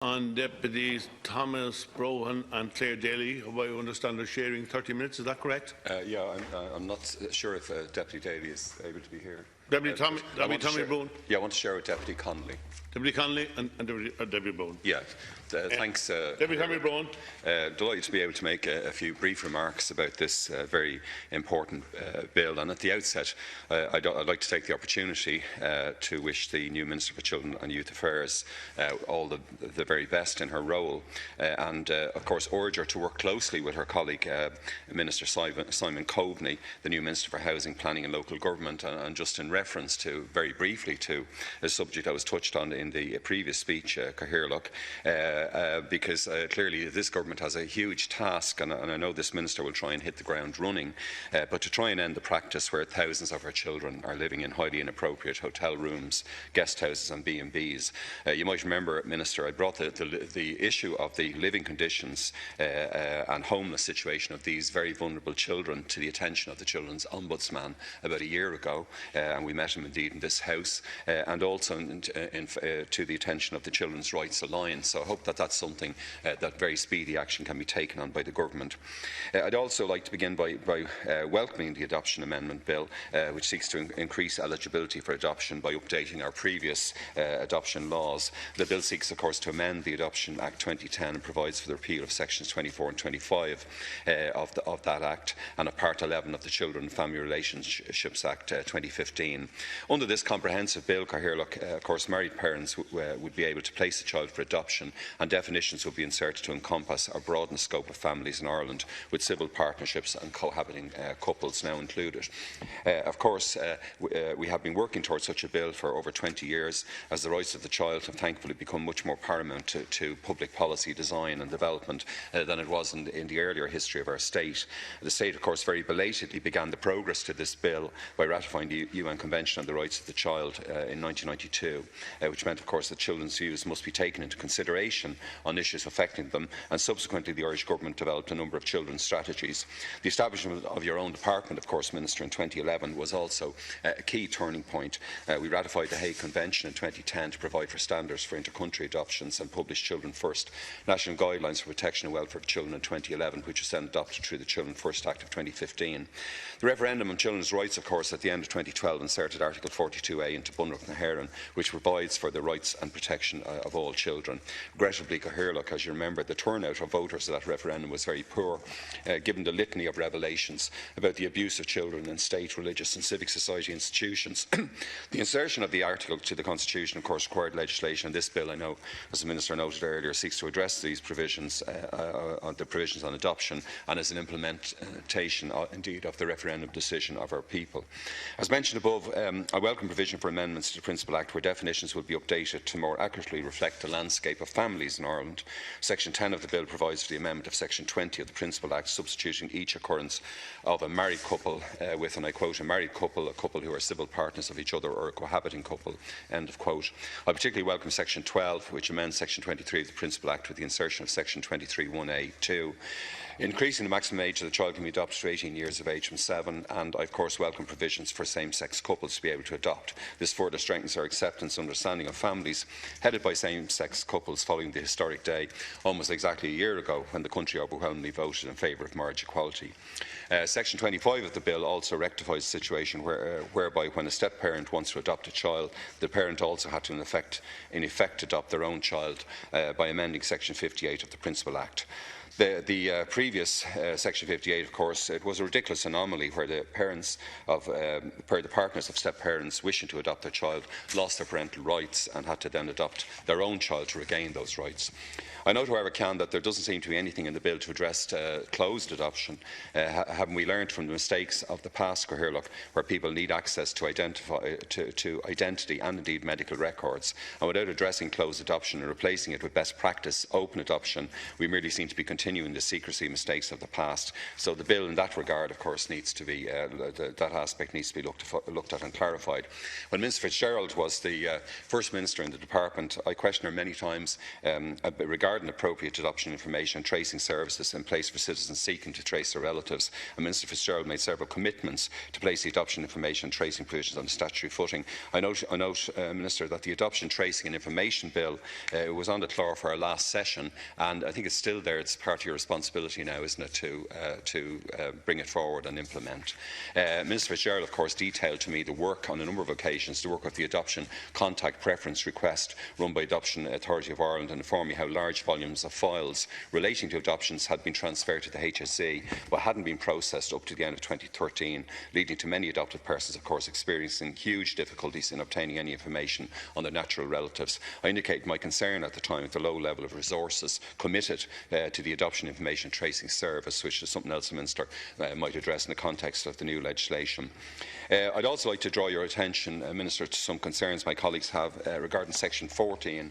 On Deputies Thomas Broughan and Claire Daly, who I understand are sharing 30 minutes. Is that correct? I'm not sure if Deputy Daly is able to be here. Deputy Tommy Broughan? Yeah, I want to share with Deputy Connolly. Deputy Connolly and Deputy Broughan. Yeah. Thanks. Deputy Tommy Broughan. Delighted to be able to make a few brief remarks about this very important bill. And at the outset, I'd like to take the opportunity to wish the new Minister for Children and Youth Affairs all the very best in her role, and of course urge her to work closely with her colleague Minister Simon Coveney, the new Minister for Housing, Planning and Local Government. And just in reference to, very briefly, to a subject I was touched on in the previous speech, Cathaoirleach, because clearly this government has a huge task, and I know this minister will try and hit the ground running, but to try and end the practice where thousands of our children are living in highly inappropriate hotel rooms, guest houses and B&Bs. You might remember, Minister, I brought the issue of the living conditions and homeless situation of these very vulnerable children to the attention of the Children's Ombudsman about a year ago, and we met him indeed in this House, and also to the attention of the Children's Rights Alliance. So I hope that that's something that very speedy action can be taken on by the government. I'd also like to begin by welcoming the Adoption Amendment Bill, which seeks to increase eligibility for adoption by updating our previous adoption laws. The bill seeks, of course, to amend the Adoption Act 2010 and provides for the repeal of sections 24 and 25 of that Act and of Part 11 of the Children and Family Relationships Act 2015. Under this comprehensive bill, Cathaoirleach, of course, married parents would be able to place a child for adoption, and definitions would be inserted to encompass or broaden the scope of families in Ireland, with civil partnerships and cohabiting couples now included. Of course, we have been working towards such a bill for over 20 years, as the rights of the child have thankfully become much more paramount to public policy design and development than it was in the earlier history of our state. The state, of course, very belatedly began the progress to this bill by ratifying the UN Convention on the Rights of the Child in 1992, which meant, of course, that children's views must be taken into consideration on issues affecting them, and subsequently the Irish Government developed a number of children's strategies. The establishment of your own department, of course, Minister, in 2011 was also a key turning point. We ratified the Hague Convention in 2010 to provide for standards for inter-country adoptions and published Children First National Guidelines for Protection and Welfare of Children in 2011, which was then adopted through the Children First Act of 2015. The referendum on children's rights, of course, at the end of 2012 inserted Article 42A into Bunreacht na hÉireann, which provides for the rights and protection of all children. Regrettably, Cathaoirleach, as you remember, the turnout of voters at that referendum was very poor, given the litany of revelations about the abuse of children in state, religious and civic society institutions. The insertion of the article to the Constitution, of course, required legislation, and this bill, I know, as the Minister noted earlier, seeks to address these provisions, the provisions on adoption, and as an implementation, indeed, of the referendum decision of our people. As mentioned above, I welcome provision for amendments to the Principal Act where definitions will be updated to more accurately reflect the landscape of families in Ireland. Section 10 of the bill provides for the amendment of Section 20 of the Principal Act, substituting each occurrence of a married couple with, and I quote, a married couple, a couple who are civil partners of each other, or a cohabiting couple, end of quote. I particularly welcome Section 12, which amends Section 23 of the Principal Act with the insertion of Section 23(1)(a)(2), increasing the maximum age of the child can be adopted to 18 years of age from 7, and I of course welcome provisions for same-sex couples to be able to adopt. This further strengthens our acceptance and understanding of families headed by same-sex couples following the historic day almost exactly a year ago when the country overwhelmingly voted in favour of marriage equality. Section 25 of the bill also rectifies a situation whereby when a step-parent wants to adopt a child, the parent also had to in effect adopt their own child by amending Section 58 of the Principal Act. The previous Section 58, of course, it was a ridiculous anomaly where the partners of step-parents wishing to adopt their child lost their parental rights and had to then adopt their own child to regain those rights. I note, however, that there doesn't seem to be anything in the bill to address closed adoption. Haven't we learned from the mistakes of the past, Cathaoirleach, where people need access to identity and indeed medical records? And without addressing closed adoption and replacing it with best practice open adoption, we merely seem to be continuing continuing the secrecy mistakes of the past. So the bill in that regard, of course, needs to be that aspect needs to be looked at and clarified. When Minister Fitzgerald was the First Minister in the department, I questioned her many times regarding appropriate adoption information and tracing services in place for citizens seeking to trace their relatives. And Minister Fitzgerald made several commitments to place the adoption information and tracing provisions on a statutory footing. I note Minister, that the Adoption, Tracing and Information Bill was on the floor for our last session, and I think it's still there. It's part of your responsibility now, isn't it, to bring it forward and implement. Minister Fitzgerald, of course, detailed to me the work on a number of occasions, the work of the Adoption Contact Preference Request run by Adoption Authority of Ireland, and informed me how large volumes of files relating to adoptions had been transferred to the HSE but hadn't been processed up to the end of 2013, leading to many adopted persons, of course, experiencing huge difficulties in obtaining any information on their natural relatives. I indicated my concern at the time at the low level of resources committed to the Adoption Information Tracing Service, which is something else the Minister might address in the context of the new legislation. I'd also like to draw your attention, Minister, to some concerns my colleagues have regarding Section 14,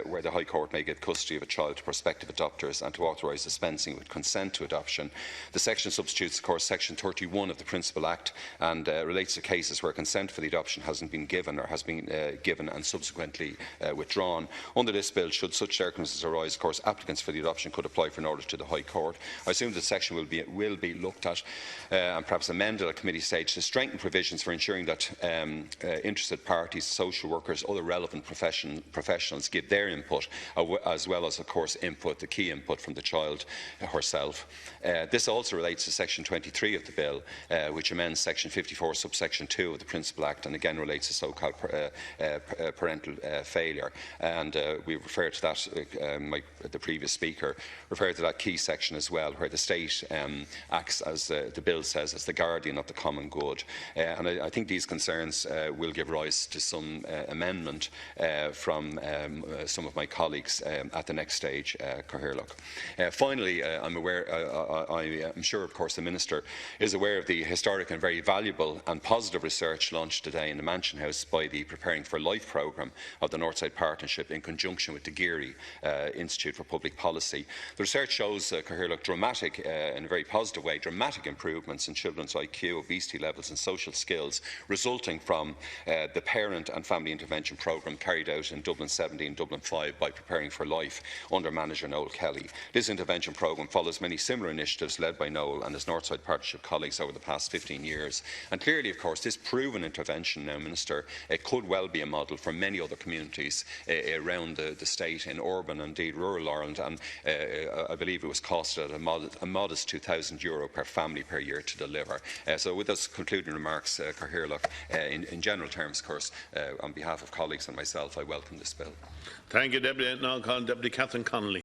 where the High Court may give custody of a child to prospective adopters and to authorise dispensing with consent to adoption. The section substitutes, of course, Section 31 of the Principal Act and relates to cases where consent for the adoption hasn't been given or has been given and subsequently withdrawn. Under this bill, should such circumstances arise, of course, applicants for the adoption could apply for an order to the High Court. I assume the section will be looked at and perhaps amended at committee stage to strengthen provisions for ensuring that interested parties, social workers, other relevant professionals give their input, as well as, of course, the key input from the child herself. This also relates to Section 23 of the bill, which amends Section 54, subsection 2 of the Principal Act, and again relates to so-called parental failure. And we refer to that, the previous speaker referred to that key section as well, where the state acts, as the bill says, as the guardian of the common good. And I think these concerns will give rise to some amendment from some of my colleagues at the next stage, Cathaoirleach. Finally, I'm sure, of course, the Minister is aware of the historic and very valuable and positive research launched today in the Mansion House by the Preparing for Life programme of the Northside Partnership in conjunction with the Geary Institute for Public Policy. The research shows, Cathaoirleach, dramatic, in a very positive way, dramatic improvements in children's IQ, obesity levels and social skills resulting from the Parent and Family Intervention Programme carried out in Dublin 70 and Dublin 5 by Preparing for Life under manager Noel Kelly. This intervention programme follows many similar initiatives led by Noel and his Northside Partnership colleagues over the past 15 years. And clearly, of course, this proven intervention now, Minister, it could well be a model for many other communities around the state, in urban and indeed rural Ireland, and I believe it was costed at a modest €2,000 per family per year to deliver. So with those concluding remarks, Cathaoirleach, in general terms, of course, on behalf of colleagues and myself, I welcome this bill. Thank you, Deputy. Now, Deputy Catherine Connolly.